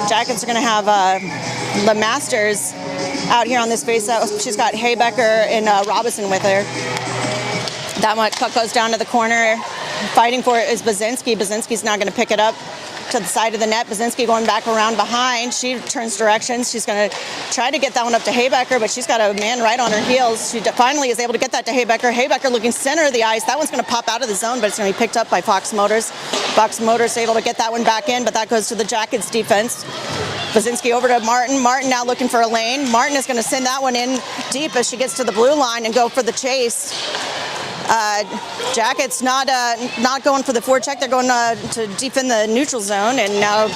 Jackets are going to have the Masters out here on this face-out. She's got Haybecker and Robinson with her. That one puck goes down to the corner. Fighting for it is Bazinski. Bazinski's now going to pick it up to the side of the net. Bazinski going back around behind. She turns directions. She's going to try to get that one up to Haybecker, but she's got a man right on her heels. She finally is able to get that to Haybecker. Haybecker looking center of the ice. That one's going to pop out of the zone, but it's going to be picked up by Fox Motors. Fox Motors able to get that one back in, but that goes to the Jackets defense. Bazinski over to Martin. Martin now looking for a lane. Martin is going to send that one in deep as she gets to the blue line and go for the chase. Jackets not going for the forecheck. They're going to defend the neutral zone, and now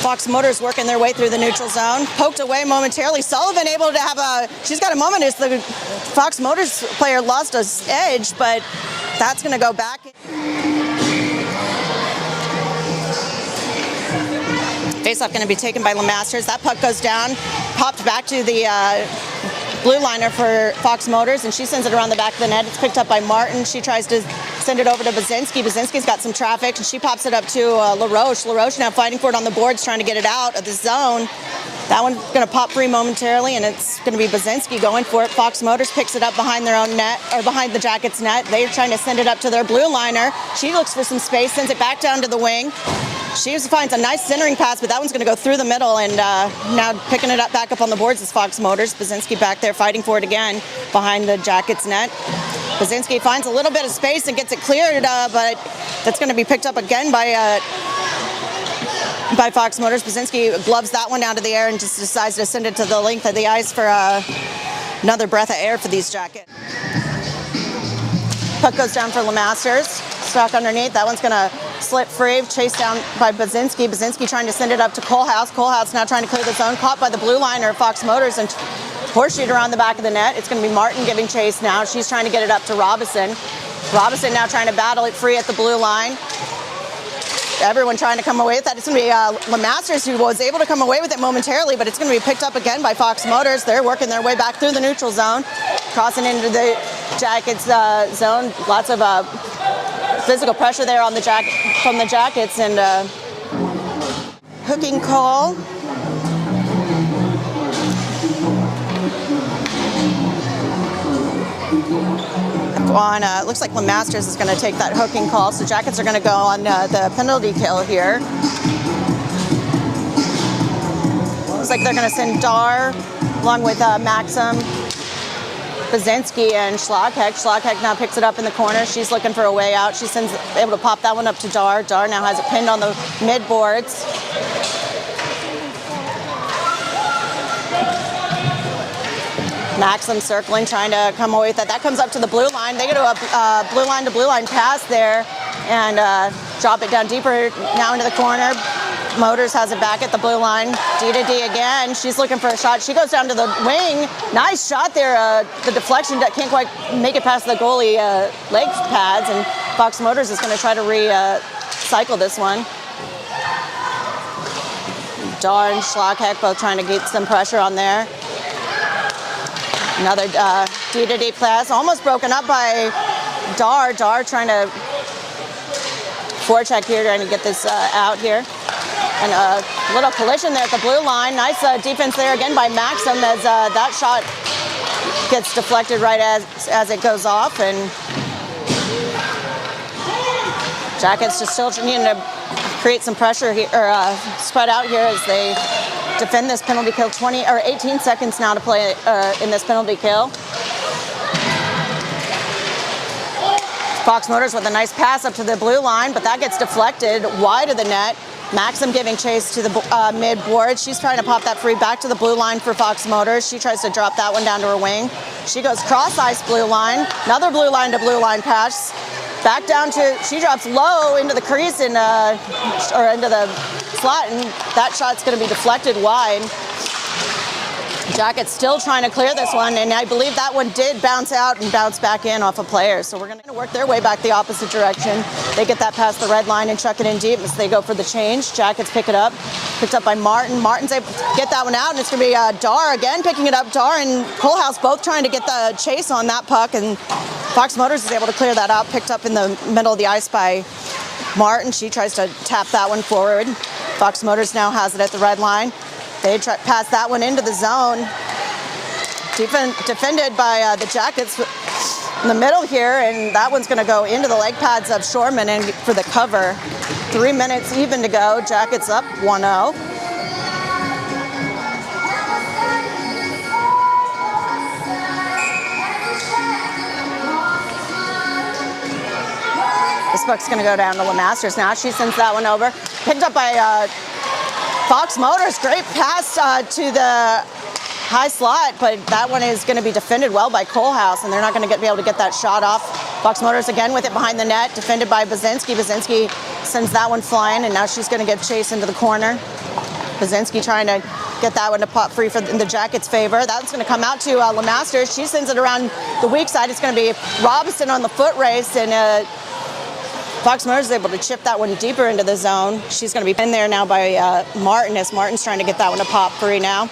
Fox Motors working their way through the neutral zone. Poked away momentarily. Sullivan able to have she's got a moment as the Fox Motors player lost a edge, but that's going to go back. Face-off going to be taken by LeMasters. That puck goes down, popped back to the blue liner for Fox Motors, and she sends it around the back of the net. It's picked up by Martin. She tries to send it over to Bazinski. Bazinski's got some traffic, and she pops it up to LaRoche. LaRoche now fighting for it on the boards, trying to get it out of the zone. That one's going to pop free momentarily, and it's going to be Bazinski going for it. Fox Motors picks it up behind their own net, or behind the Jackets net. They're trying to send it up to their blue liner. She looks for some space, sends it back down to the wing. She finds a nice centering pass, but that one's going to go through the middle, and now picking it up back up on the boards is Fox Motors. Bazinski back there fighting for it again behind the Jackets net. Bazinski finds a little bit of space and gets it cleared, but that's going to be picked up again by Fox Motors. Bazinski gloves that one out of the air and just decides to send it to the length of the ice for another breath of air for these Jackets. Puck goes down for LeMasters. Stuck underneath. That one's going to slip free, chased down by Bazinski. Bazinski trying to send it up to Kohlhaas. Kohlhaas now trying to clear the zone, caught by the blue liner, Fox Motors, and horseshoed around the back of the net. It's going to be Martin giving chase now. She's trying to get it up to Robinson. Robinson now trying to battle it free at the blue line. Everyone trying to come away with that. It's going to be LeMasters who was able to come away with it momentarily, but it's going to be picked up again by Fox Motors. They're working their way back through the neutral zone, crossing into the Jackets zone. Lots of physical pressure there on from the Jackets, and hooking call. Looks like LeMasters is going to take that hooking call, so Jackets are going to go on the penalty kill here. Looks like they're going to send Dar along with Maxim, Bazinski, and Schlagheck. Schlagheck now picks it up in the corner. She's looking for a way out. She's able to pop that one up to Dar. Dar now has it pinned on the mid boards. Maxim circling, trying to come away with that. That comes up to the blue line. They get a blue line to blue line pass there and drop it down deeper now into the corner. Motors has it back at the blue line. D to D again. She's looking for a shot. She goes down to the wing. Nice shot there. The deflection can't quite make it past the goalie leg pads, and Fox Motors is going to try to recycle this one. Dar and Schlagheck both trying to get some pressure on there. Another D to D pass, almost broken up by Dar. Dar trying to forecheck here, trying to get this out here. And a little collision there at the blue line. Nice defense there again by Maxim as that shot gets deflected right as it goes off. And Jackets just still needing to create some pressure here, or spread out here as they defend this penalty kill. 18 seconds now to play in this penalty kill. Fox Motors with a nice pass up to the blue line, but that gets deflected wide of the net. Maxim giving chase to the mid-board. She's trying to pop that free back to the blue line for Fox Motors. She tries to drop that one down to her wing. She goes cross-ice blue line. Another blue line to blue line pass. Back down to, she drops low into the crease and or into the slot, and that shot's going to be deflected wide. Jackets still trying to clear this one, and I believe that one did bounce out and bounce back in off a player. So we're going to work their way back the opposite direction. They get that past the red line and chuck it in deep as they go for the change. Jackets pick it up. Picked up by Martin. Martin's able to get that one out, and it's going to be Dar again picking it up. Dar and Kohlhaas both trying to get the chase on that puck, and Fox Motors is able to clear that out. Picked up in the middle of the ice by Martin, she tries to tap that one forward. Fox Motors now has it at the red line. They pass that one into the zone. Defended by the Jackets in the middle here, and that one's going to go into the leg pads of Shorman and for the cover. 3 minutes even to go. Jackets up 1-0. This puck's going to go down to LeMasters now. She sends that one over. Picked up by Fox Motors. Great pass to the high slot, but that one is going to be defended well by Kohlhaas, and they're not going to be able to get that shot off. Fox Motors again with it behind the net, defended by Bazinski. Bazinski sends that one flying, and now she's going to give chase into the corner. Bazinski trying to get that one to pop free for the Jackets' favor. That's going to come out to LeMasters. She sends it around the weak side. It's going to be Robinson on the foot race, and Fox Motors is able to chip that one deeper into the zone. She's going to be in there now by Martin, as Martin's trying to get that one to pop free now.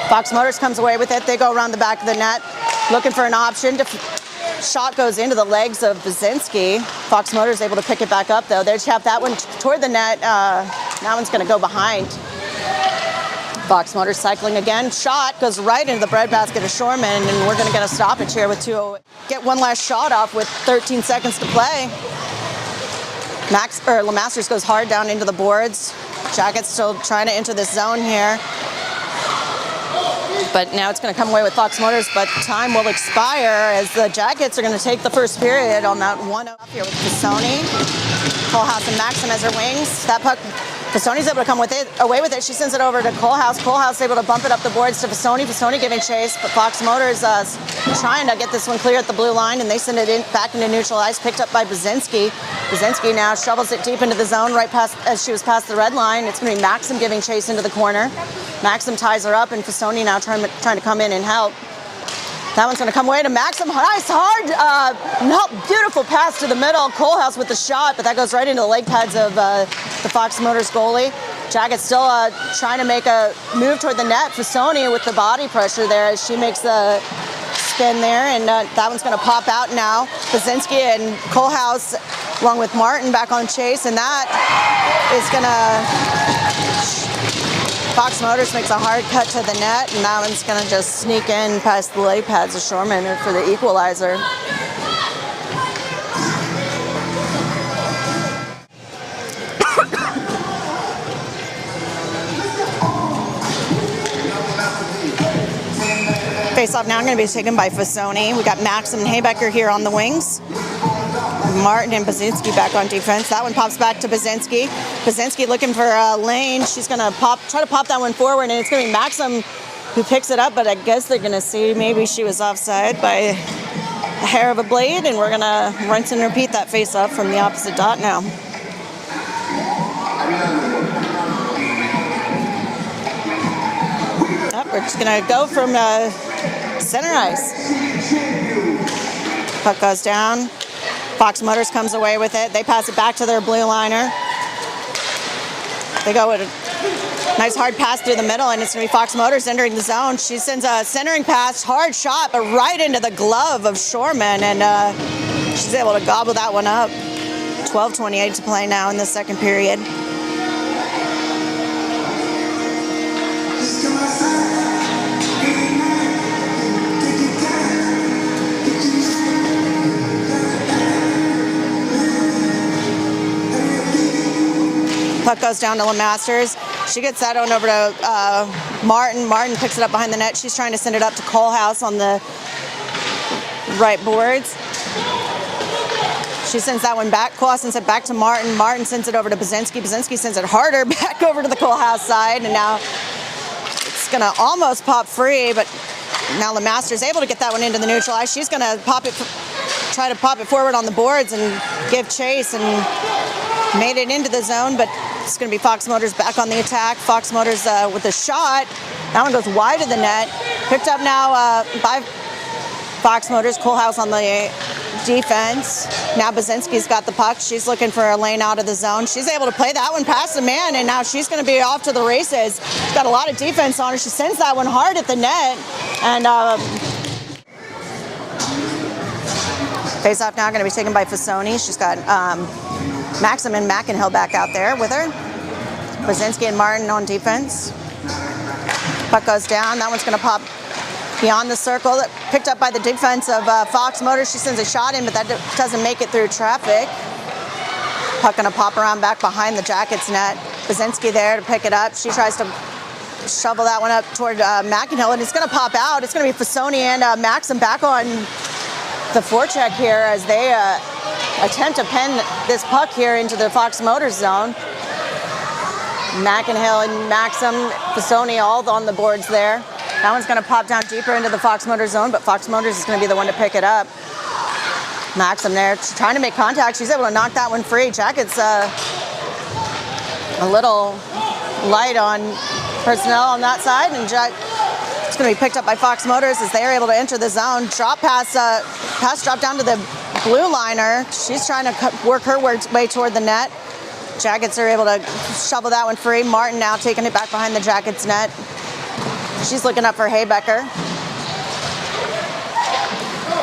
Fox Motors comes away with it. They go around the back of the net, looking for an option. Shot goes into the legs of Bazinski. Fox Motors able to pick it back up, though. They have that one toward the net. That one's going to go behind. Fox Motors cycling again. Shot goes right into the breadbasket of Shorman, and we're going to get a stoppage here with 2:08. Get one last shot off with 13 seconds to play. LeMasters goes hard down into the boards. Jackets still trying to enter this zone here. But now it's going to come away with Fox Motors, but time will expire as the Jackets are going to take the first period on that 1-0 here with Pisoni. Kohlhaas and Maxim as her wings. That puck, Pisoni's able to come away with it. She sends it over to Kohlhaas. Kohlhaas able to bump it up the boards to Pisoni. Pisoni giving chase, but Fox Motors trying to get this one clear at the blue line, and they send it back into neutral ice, picked up by Bazinski. Bazinski now shovels it deep into the zone right past as she was past the red line. It's going to be Maxim giving chase into the corner. Maxim ties her up, and Pisoni now trying to come in and help. That one's going to come away to Maxim. Nice, hard, beautiful pass to the middle. Kohlhaas with the shot, but that goes right into the leg pads of the Fox Motors goalie. Jacket's still trying to make a move toward the net. Pisoni with the body pressure there as she makes the spin there, and that one's going to pop out now. Bazinski and Kohlhaas, along with Martin, back on chase, and that is going to... Fox Motors makes a hard cut to the net, and that one's going to just sneak in past the leg pads of Shorman for the equalizer. Face-off now going to be taken by Pisoni. We got Maxim and Haybecker here on the wings. Martin and Bazinski back on defense. That one pops back to Bazinski. Bazinski looking for a lane. She's going to try to pop that one forward, and it's going to be Maxim who picks it up, but I guess they're going to see maybe she was offside by a hair of a blade, and we're going to rinse and repeat that face-off from the opposite dot now. We're just going to go from center ice. Puck goes down. Fox Motors comes away with it. They pass it back to their blue liner. They go with a nice hard pass through the middle, and it's going to be Fox Motors entering the zone. She sends a centering pass, hard shot, but right into the glove of Shorman, and she's able to gobble that one up. 12:28 to play now in the second period. Puck goes down to LeMasters. She gets that one over to Martin. Martin picks it up behind the net. She's trying to send it up to Kohlhaas on the right boards. She sends that one back. Kohlhaas sends it back to Martin. Martin sends it over to Bazinski. Bazinski sends it harder back over to the Kohlhaas side, and now it's going to almost pop free, but now LeMasters able to get that one into the neutral ice. She's going to try to pop it forward on the boards and give chase, and made it into the zone, but it's going to be Fox Motors back on the attack. Fox Motors with a shot. That one goes wide of the net. Picked up now by Fox Motors. Kohlhaas on the defense. Now Bazinski's got the puck. She's looking for a lane out of the zone. She's able to play that one past the man, and now she's going to be off to the races. She's got a lot of defense on her. She sends that one hard at the net, and face-off now going to be taken by Pisoni. She's got Maxim and Mackenhill back out there with her. Brzezinski and Martin on defense. Puck goes down. That one's going to pop beyond the circle. Picked up by the defense of Fox Motors. She sends a shot in, but that doesn't make it through traffic. Puck going to pop around back behind the Jackets net. Brzezinski there to pick it up. She tries to shovel that one up toward Mackenhill, and it's going to pop out. It's going to be Fasoni and Maxim back on the forecheck here as they attempt to pen this puck here into the Fox Motors zone. Mackenhill and Maxim, Fasoni all on the boards there. That one's going to pop down deeper into the Fox Motors zone, but Fox Motors is going to be the one to pick it up. Maxim there trying to make contact. She's able to knock that one free. Jackets a little light on personnel on that side, and it's going to be picked up by Fox Motors as they are able to enter the zone. Drop pass drop down to the blue liner. She's trying to work her way toward the net. Jackets are able to shovel that one free. Martin now taking it back behind the Jackets net. She's looking up for Haybecker.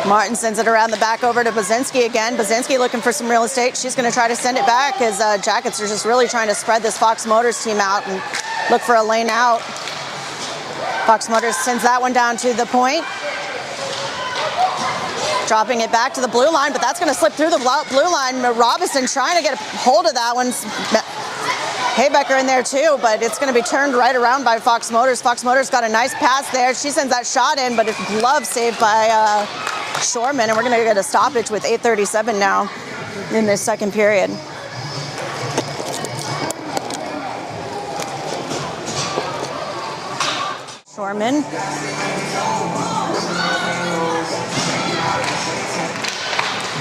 Martin sends it around the back over to Brzezinski again. Brzezinski looking for some real estate. She's going to try to send it back as Jackets are just really trying to spread this Fox Motors team out and look for a lane out. Fox Motors sends that one down to the point. Dropping it back to the blue line, but that's going to slip through the blue line. Robinson trying to get a hold of that one. Haybecker in there too, but it's going to be turned right around by Fox Motors. Fox Motors got a nice pass there. She sends that shot in, but it's glove saved by Shorman, and we're going to get a stoppage with 8:37 now in this second period. Shorman.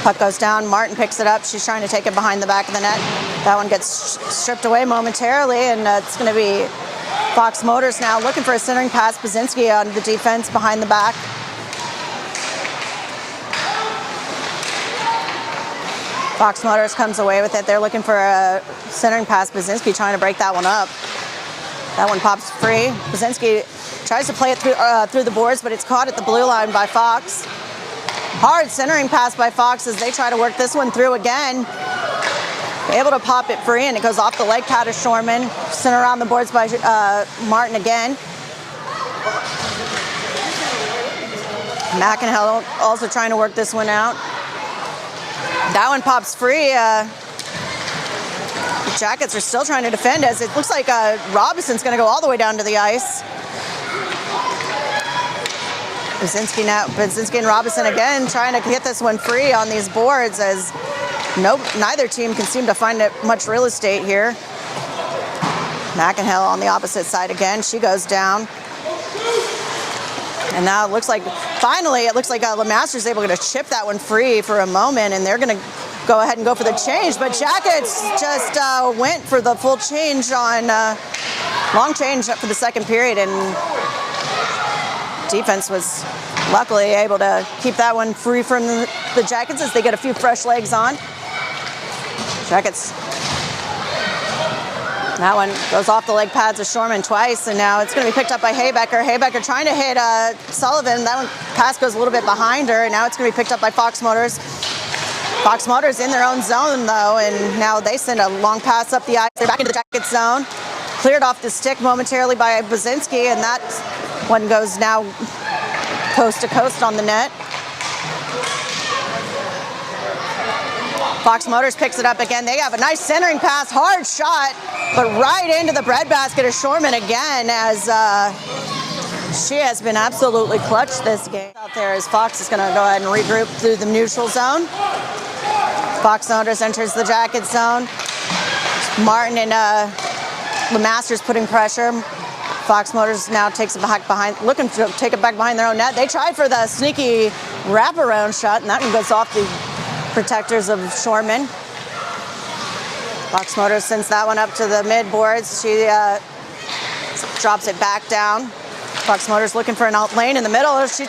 Puck goes down. Martin picks it up. She's trying to take it behind the back of the net. That one gets stripped away momentarily, and it's going to be Fox Motors now looking for a centering pass. Brzezinski on the defense behind the back. Fox Motors comes away with it. They're looking for a centering pass. Brzezinski trying to break that one up. That one pops free. Brzezinski tries to play it through the boards, but it's caught at the blue line by Fox. Hard centering pass by Fox as they try to work this one through again. Able to pop it free, and it goes off the leg pad of Shorman. Sent around the boards by Martin again. Mackenhill also trying to work this one out. That one pops free. The Jackets are still trying to defend as it looks like Robinson's going to go all the way down to the ice. Brzezinski and Robinson again trying to get this one free on these boards as neither team can seem to find much real estate here. Mackenhill on the opposite side again. She goes down. And now it looks like LeMaster's able to chip that one free for a moment, and they're going to go ahead and go for the change. But Jackets just went for the full change on long change up for the second period, and defense was luckily able to keep that one free from the Jackets as they get a few fresh legs on. Jackets. That one goes off the leg pads of Shorman twice, and now it's going to be picked up by Haybecker. Haybecker trying to hit Sullivan. That one pass goes a little bit behind her, and now it's going to be picked up by Fox Motors. Fox Motors in their own zone, though, and now they send a long pass up the ice. They're back into the Jackets zone. Cleared off the stick momentarily by Brzezinski, and that one goes now coast to coast on the net. Fox Motors picks it up again. They have a nice centering pass, hard shot, but right into the breadbasket of Shorman again as she has been absolutely clutch this game. Out there as Fox is going to go ahead and regroup through the neutral zone. Fox Motors enters the Jacket zone. Martin and LeMaster's putting pressure. Fox Motors now takes it back behind, looking to take it back behind their own net. They tried for the sneaky wraparound shot, and that one goes off the protectors of Shorman. Fox Motors sends that one up to the mid boards. She drops it back down. Fox Motors looking for an out lane in the middle. She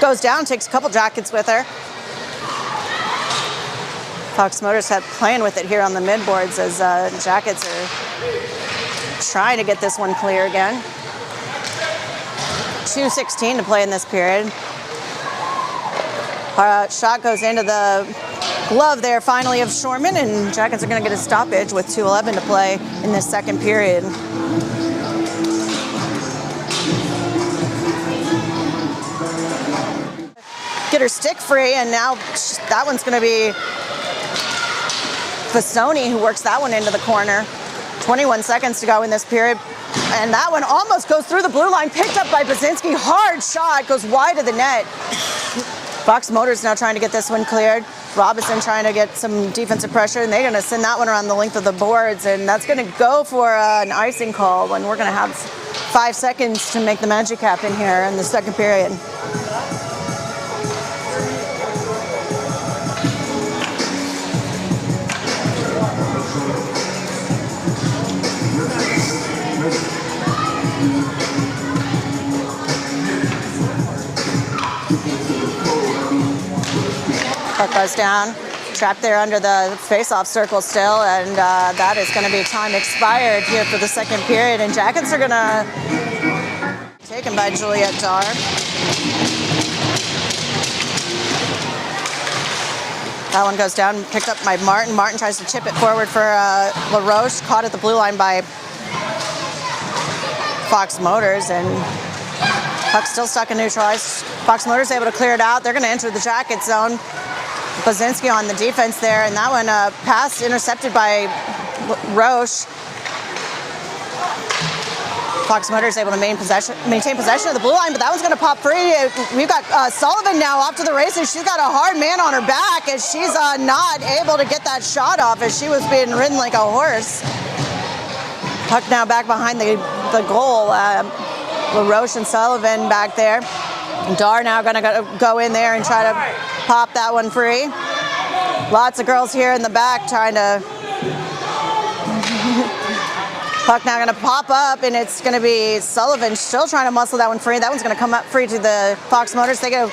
goes down, takes a couple Jackets with her. Fox Motors had playing with it here on the mid boards as Jackets are trying to get this one clear again. 2:16 to play in this period. Shot goes into the glove there finally of Shorman, and Jackets are going to get a stoppage with 2:11 to play in this second period. Get her stick free, and now that one's going to be Fasoni who works that one into the corner. 21 seconds to go in this period, and that one almost goes through the blue line, picked up by Basinski. Hard shot, goes wide of the net. Fox Motors now trying to get this one cleared. Robinson trying to get some defensive pressure, and they're going to send that one around the length of the boards, and that's going to go for an icing call when we're going to have 5 seconds to make the magic happen here in the second period. Puck goes down, trapped there under the face-off circle still, and that is going to be time expired here for the second period. And Jackets are going to taken by Juliette Dar. That one goes down, picked up by Martin. Martin tries to chip it forward for LaRoche, caught at the blue line by Fox Motors, and puck's still stuck in neutral ice. Fox Motors able to clear it out. They're going to enter the Jacket zone. Basinski on the defense there, and that one pass intercepted by Roche. Fox Motors able to maintain possession of the blue line, but that one's going to pop free. We've got Sullivan now off to the races. She's got a hard man on her back, as she's not able to get that shot off, as she was being ridden like a horse. Puck now back behind the goal. LaRoche and Sullivan back there. Dar now going to go in there and try to pop that one free. Lots of girls here in the back trying to. Puck now going to pop up, and it's going to be Sullivan still trying to muscle that one free. That one's going to come up free to the Fox Motors. They go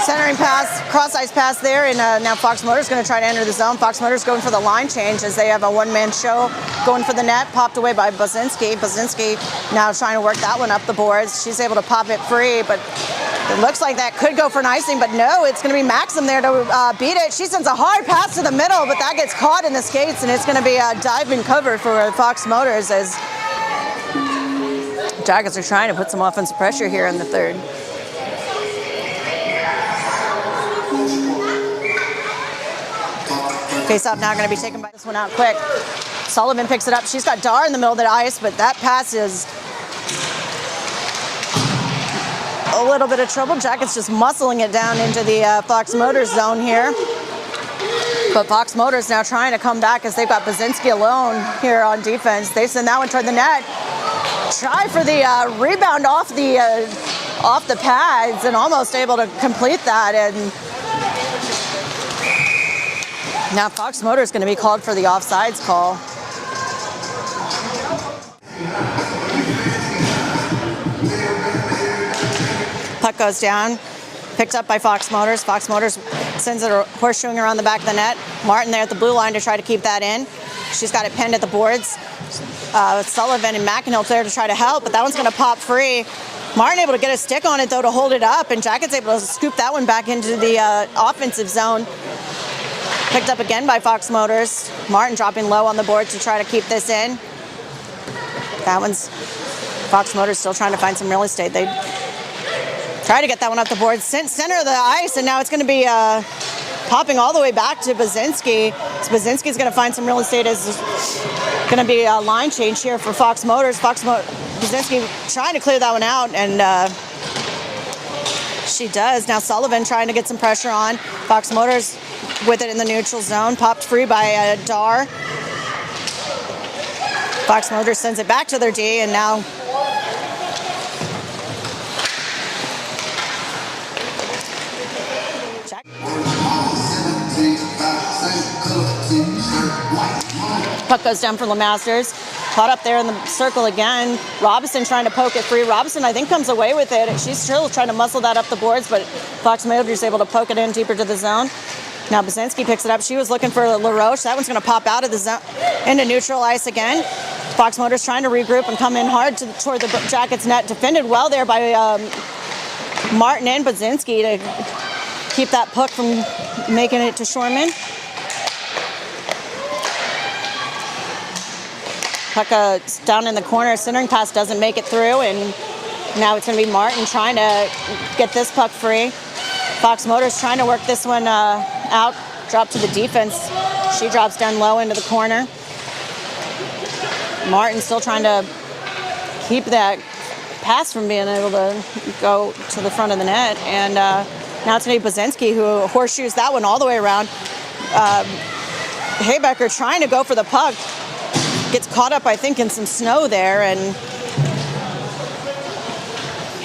centering pass, cross-ice pass there, and now Fox Motors going to try to enter the zone. Fox Motors going for the line change as they have a one-man show going for the net, popped away by Basinski. Basinski now trying to work that one up the boards. She's able to pop it free, but it looks like that could go for an icing, but no, it's going to be Maxim there to beat it. She sends a hard pass to the middle, but that gets caught in the skates, and it's going to be a dive and cover for Fox Motors as Jackets are trying to put some offensive pressure here in the third. Face-off now going to be taken by this one out quick. Sullivan picks it up. She's got Dar in the middle of the ice, but that pass is a little bit of trouble. Jackets just muscling it down into the Fox Motors zone here. But Fox Motors now trying to come back as they've got Basinski alone here on defense. They send that one toward the net. Try for the rebound off the pads, and almost able to complete that. And now Fox Motors going to be called for the offsides call. Puck goes down, picked up by Fox Motors. Fox Motors sends it horseshoeing around the back of the net. Martin there at the blue line to try to keep that in. She's got it pinned at the boards. Sullivan and McEnhill there to try to help, but that one's going to pop free. Martin able to get a stick on it, though, to hold it up, and Jackets able to scoop that one back into the offensive zone. Picked up again by Fox Motors. Martin dropping low on the board to try to keep this in. That one's Fox Motors still trying to find some real estate. They try to get that one up the board, center of the ice, and now it's going to be popping all the way back to Basinski. So Basinski's going to find some real estate as going to be a line change here for Fox Motors. Basinski trying to clear that one out, and she does. Now Sullivan trying to get some pressure on. Fox Motors with it in the neutral zone, popped free by Dar. Fox Motors sends it back to their D, and now puck goes down for LeMasters. Caught up there in the circle again. Robinson trying to poke it free. Robinson, I think, comes away with it. She's still trying to muscle that up the boards, but Fox Motors is able to poke it in deeper to the zone. Now Basinski picks it up. She was looking for LaRoche. That one's going to pop out of the zone into neutral ice again. Fox Motors trying to regroup and come in hard toward the Jackets net. Defended well there by Martin and Basinski to keep that puck from making it to Shorman. Puck down in the corner. Centering pass doesn't make it through, and now it's going to be Martin trying to get this puck free. Fox Motors trying to work this one out. Drop to the defense. She drops down low into the corner. Martin still trying to keep that pass from being able to go to the front of the net. And now it's going to be Buzinski who horseshoes that one all the way around. Haybecker trying to go for the puck. Gets caught up, I think, in some snow there. And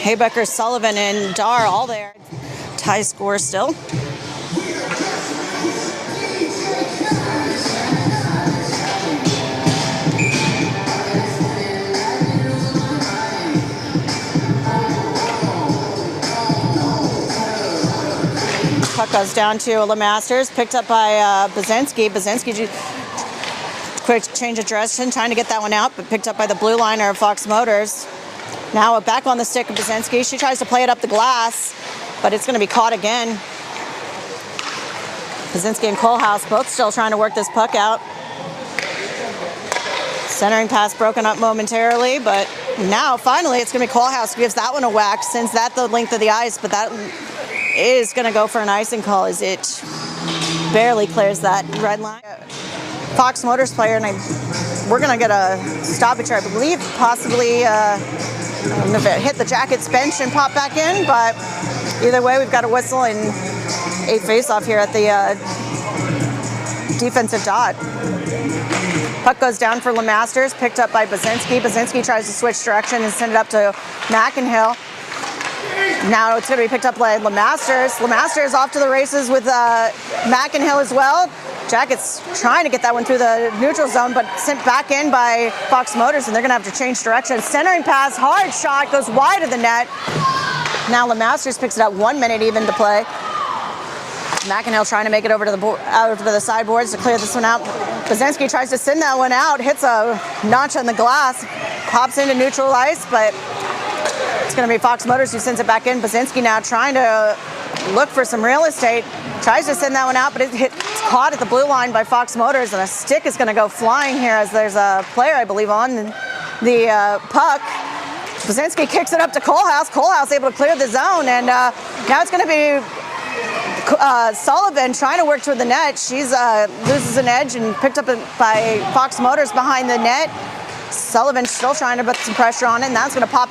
Haybecker, Sullivan, and Dar all there. Tie score still. Puck goes down to LeMasters, picked up by Buzinski. Buzinski, quick change of direction, trying to get that one out, but picked up by the blue liner of Fox Motors. Now back on the stick of Buzinski. She tries to play it up the glass, but it's going to be caught again. Buzinski and Kohlhaas both still trying to work this puck out. Centering pass broken up momentarily, but now finally it's going to be Kohlhaas who gives that one a whack, sends that the length of the ice, but that is going to go for an icing call as it barely clears that red line. Fox Motors player, and we're going to get a stoppage here, I believe, possibly if it hit the Jackets bench and pop back in, but either way, we've got a whistle and a face-off here at the defensive dot. Puck goes down for LeMasters, picked up by Buzinski. Buzinski tries to switch direction and send it up to McInhill. Now it's going to be picked up by LeMasters. LeMasters off to the races with McInhill as well. Jackets trying to get that one through the neutral zone, but sent back in by Fox Motors, and they're going to have to change direction. Centering pass, hard shot, goes wide of the net. Now LeMasters picks it up, 1 minute even to play. McInhill trying to make it over to the sideboards to clear this one out. Buzinski tries to send that one out, hits a notch on the glass, pops into neutral ice, but it's going to be Fox Motors who sends it back in. Buzinski now trying to look for some real estate. Tries to send that one out, but it's caught at the blue line by Fox Motors, and a stick is going to go flying here as there's a player, I believe, on the puck. Buzinski kicks it up to Kohlhaas. Kohlhaas able to clear the zone, and now it's going to be Sullivan trying to work toward the net. She's loses an edge and picked up by Fox Motors behind the net. Sullivan still trying to put some pressure on it, and that's going to pop